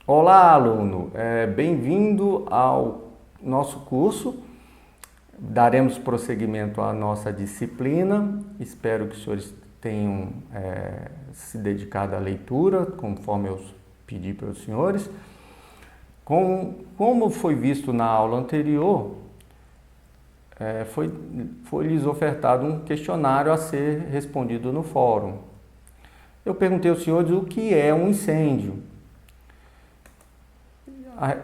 Olá, aluno! Bem-vindo ao nosso curso. Daremos prosseguimento à nossa disciplina. Espero que os senhores tenham se dedicado à leitura, conforme eu pedi para os senhores. Como foi visto na aula anterior, foi lhes ofertado um questionário a ser respondido no fórum. Eu perguntei aos senhores o que é um incêndio.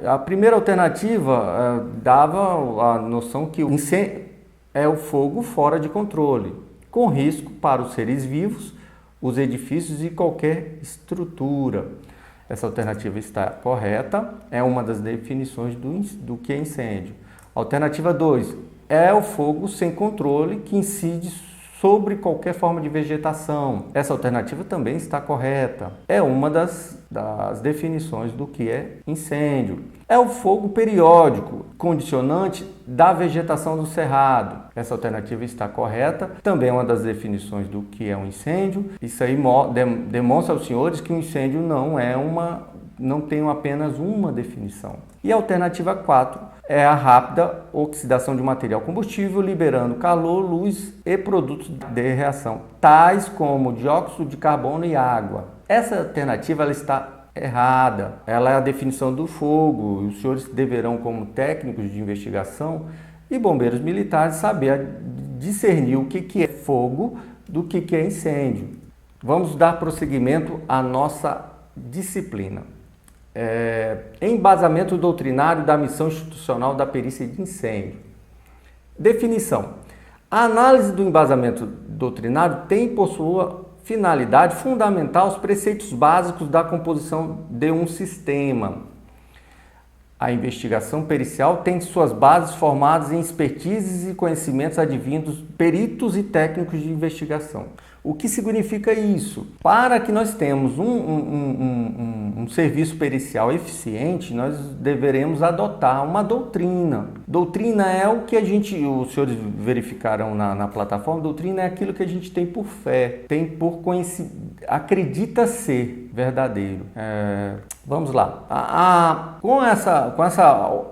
A primeira alternativa dava a noção que o incêndio é o fogo fora de controle, com risco para os seres vivos, os edifícios e qualquer estrutura. Essa alternativa está correta, é uma das definições do que é incêndio. Alternativa 2, é o fogo sem controle que incide sobre qualquer forma de vegetação. Essa alternativa também está correta. É uma das definições do que é incêndio. É o fogo periódico, condicionante da vegetação do cerrado. Essa alternativa está correta. Também é uma das definições do que é um incêndio. Isso aí demonstra aos senhores que um incêndio não tem apenas uma definição. E a alternativa 4 é a rápida oxidação de material combustível, liberando calor, luz e produtos de reação, tais como dióxido de carbono e água. Essa alternativa ela está errada. Ela é a definição do fogo. Os senhores deverão, como técnicos de investigação e bombeiros militares, saber discernir o que é fogo do que é incêndio. Vamos dar prosseguimento à nossa disciplina. Embasamento doutrinário da missão institucional da perícia de incêndio. Definição. A análise do embasamento doutrinário tem por sua finalidade fundamentar os preceitos básicos da composição de um sistema. A investigação pericial tem suas bases formadas em expertises e conhecimentos advindos de peritos e técnicos de investigação. O que significa isso? Para que nós tenhamos um serviço pericial eficiente, nós deveremos adotar uma doutrina. Doutrina é o que os senhores verificaram na plataforma, doutrina é aquilo que a gente tem por fé, tem por conhecimento, acredita ser verdadeiro. Vamos lá. Com essa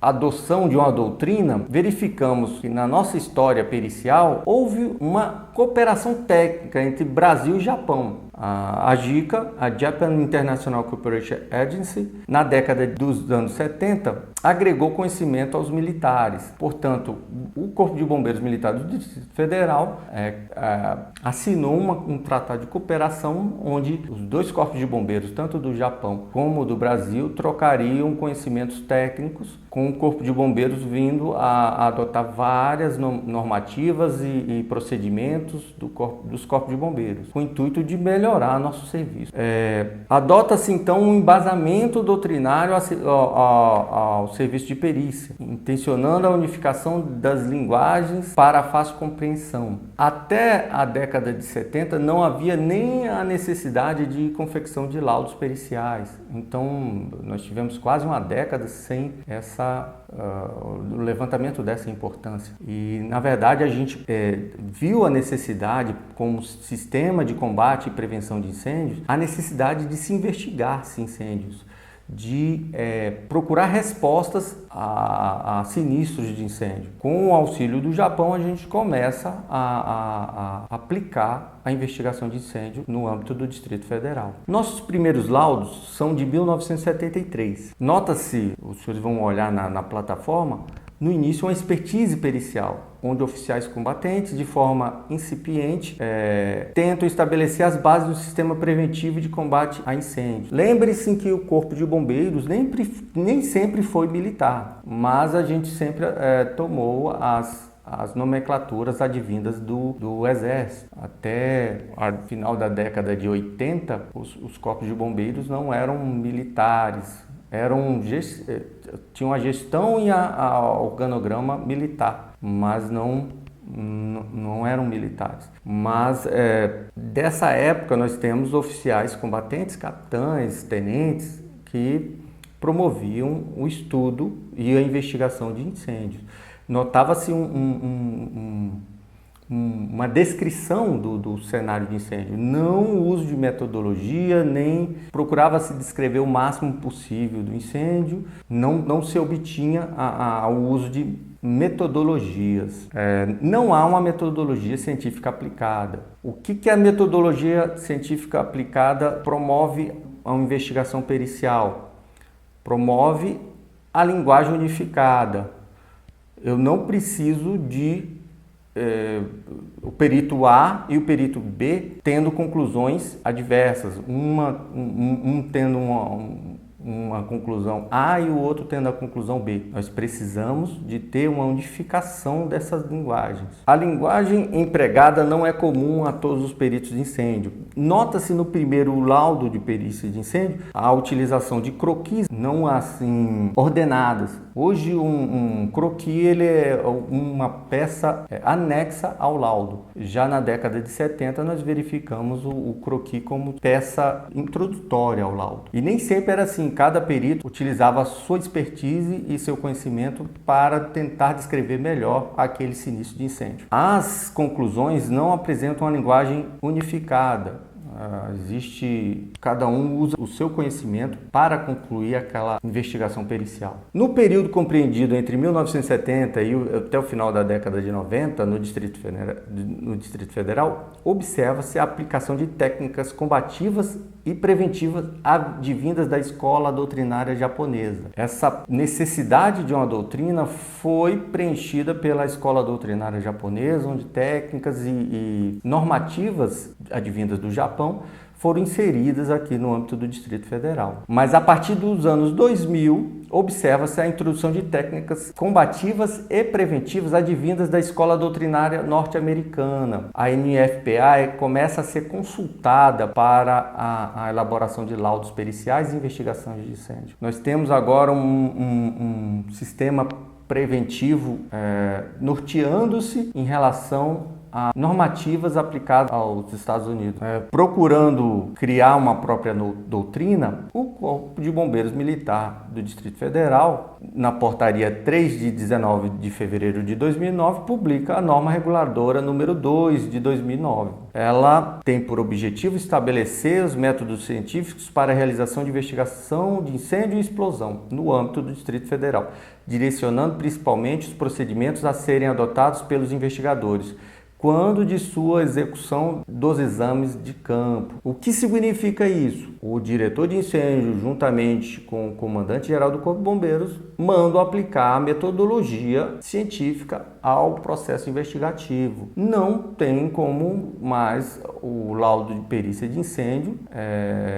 adoção de uma doutrina, verificamos que na nossa história pericial houve uma cooperação técnica entre Brasil e Japão. A JICA, a Japan International Cooperation Agency, na década dos anos 70, agregou conhecimento aos militares. Portanto, o Corpo de Bombeiros Militares do Distrito Federal assinou um tratado de cooperação onde os dois corpos de bombeiros, tanto do Japão como do Brasil, trocariam conhecimentos técnicos, com o Corpo de Bombeiros vindo a adotar várias normativas e procedimentos dos corpos de bombeiros, com o intuito de melhorar nosso serviço. Adota-se então um embasamento doutrinário ao serviço de perícia, intencionando a unificação das linguagens para a fácil compreensão. Até a década de 70 não havia nem a necessidade de confecção de laudos periciais. Então nós tivemos quase uma década sem o levantamento dessa importância. E na verdade a gente viu a necessidade, como sistema de combate e prevenção de incêndios, a necessidade de se investigar incêndios, de procurar respostas a sinistros de incêndio. Com o auxílio do Japão, a gente começa a aplicar a investigação de incêndio no âmbito do Distrito Federal. Nossos primeiros laudos são de 1973. Nota-se, os senhores vão olhar na plataforma, no início uma expertise pericial, onde oficiais combatentes, de forma incipiente, tentam estabelecer as bases do sistema preventivo de combate a incêndios. Lembre-se que o Corpo de Bombeiros nem sempre foi militar, mas a gente sempre tomou as nomenclaturas advindas do Exército. Até o final da década de 80, os corpos de bombeiros não eram militares, tinham a gestão e o organograma militar, mas não eram militares. Mas dessa época nós temos oficiais combatentes, capitães, tenentes, que promoviam o estudo e a investigação de incêndios. Notava-se uma descrição do cenário de incêndio, não o uso de metodologia, nem procurava-se descrever o máximo possível do incêndio, não se obtinha o uso de metodologias. Não há uma metodologia científica aplicada. O que a metodologia científica aplicada promove? A investigação pericial, promove a linguagem unificada. Eu não preciso de o perito A e o perito B tendo conclusões adversas, um tendo uma conclusão A e o outro tendo a conclusão B. Nós precisamos de ter uma unificação dessas linguagens. A linguagem empregada não é comum a todos os peritos de incêndio. Nota-se no primeiro laudo de perícia de incêndio a utilização de croquis não assim ordenadas. Hoje um croquis ele é uma peça anexa ao laudo. Já na década de 70 nós verificamos o croquis como peça introdutória ao laudo. E nem sempre era assim. Cada perito utilizava a sua expertise e seu conhecimento para tentar descrever melhor aquele sinistro de incêndio. As conclusões não apresentam uma linguagem unificada. Cada um usa o seu conhecimento para concluir aquela investigação pericial. No período compreendido entre 1970 e até o final da década de 90, no Distrito Federal, observa-se a aplicação de técnicas combativas e preventivas advindas da escola doutrinária japonesa. Essa necessidade de uma doutrina foi preenchida pela escola doutrinária japonesa, onde técnicas e normativas advindas do Japão foram inseridas aqui no âmbito do Distrito Federal. Mas a partir dos anos 2000, observa-se a introdução de técnicas combativas e preventivas advindas da escola doutrinária norte-americana. A NFPA começa a ser consultada para a elaboração de laudos periciais e investigações de incêndio. Nós temos agora um sistema preventivo norteando-se em relação a normativas aplicadas aos Estados Unidos. Procurando criar uma própria doutrina, o Corpo de Bombeiros Militar do Distrito Federal, na portaria 3 de 19 de fevereiro de 2009, publica a norma reguladora número 2 de 2009. Ela tem por objetivo estabelecer os métodos científicos para a realização de investigação de incêndio e explosão no âmbito do Distrito Federal, direcionando principalmente os procedimentos a serem adotados pelos investigadores, quando de sua execução dos exames de campo. O que significa isso? O diretor de incêndio, juntamente com o comandante-geral do Corpo de Bombeiros, mandam aplicar a metodologia científica ao processo investigativo. Não tem como mais o laudo de perícia de incêndio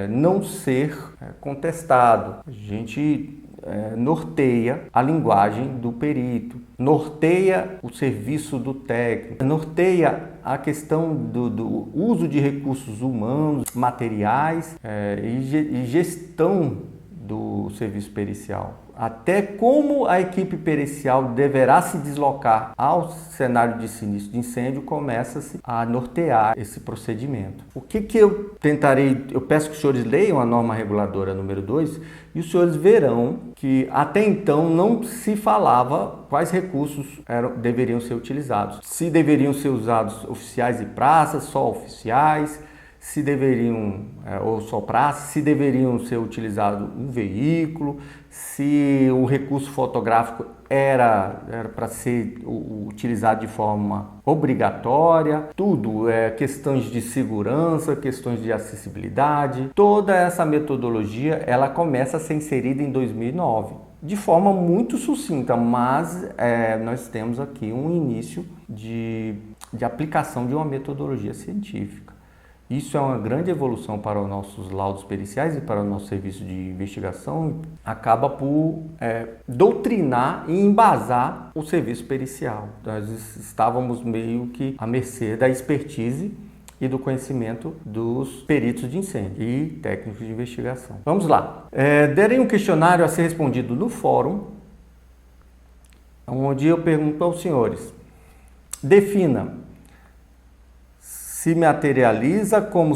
não ser contestado. A gente norteia a linguagem do perito, norteia o serviço do técnico, norteia a questão do uso de recursos humanos, materiais e gestão do serviço pericial. Até como a equipe pericial deverá se deslocar ao cenário de sinistro de incêndio, começa-se a nortear esse procedimento. O que eu tentarei, eu peço que os senhores leiam a norma reguladora número 2 e os senhores verão que até então não se falava quais recursos deveriam ser utilizados. Se deveriam ser usados oficiais e praças, só oficiais, se deveriam, ou só praça, se deveriam ser utilizado um veículo, se o recurso fotográfico era para ser utilizado de forma obrigatória, tudo, questões de segurança, questões de acessibilidade. Toda essa metodologia ela começa a ser inserida em 2009, de forma muito sucinta, mas nós temos aqui um início de aplicação de uma metodologia científica. Isso é uma grande evolução para os nossos laudos periciais e para o nosso serviço de investigação. Acaba por doutrinar e embasar o serviço pericial. Nós estávamos meio que à mercê da expertise e do conhecimento dos peritos de incêndio e técnicos de investigação. Vamos lá. Darei um questionário a ser respondido no fórum, onde eu pergunto aos senhores: defina. Se materializa como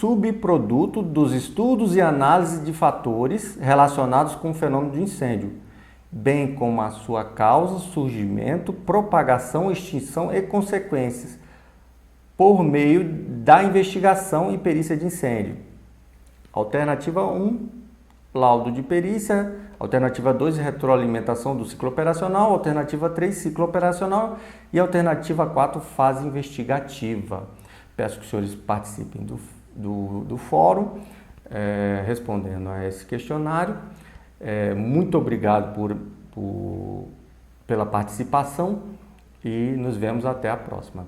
subproduto dos estudos e análise de fatores relacionados com o fenômeno de incêndio bem como a sua causa, surgimento, propagação, extinção e consequências, por meio da investigação e perícia de incêndio. Alternativa 1, laudo de perícia. Alternativa 2, retroalimentação do ciclo operacional. Alternativa 3, ciclo operacional. E alternativa 4, fase investigativa. Peço que os senhores participem do fórum, respondendo a esse questionário. Muito obrigado pela participação e nos vemos até a próxima.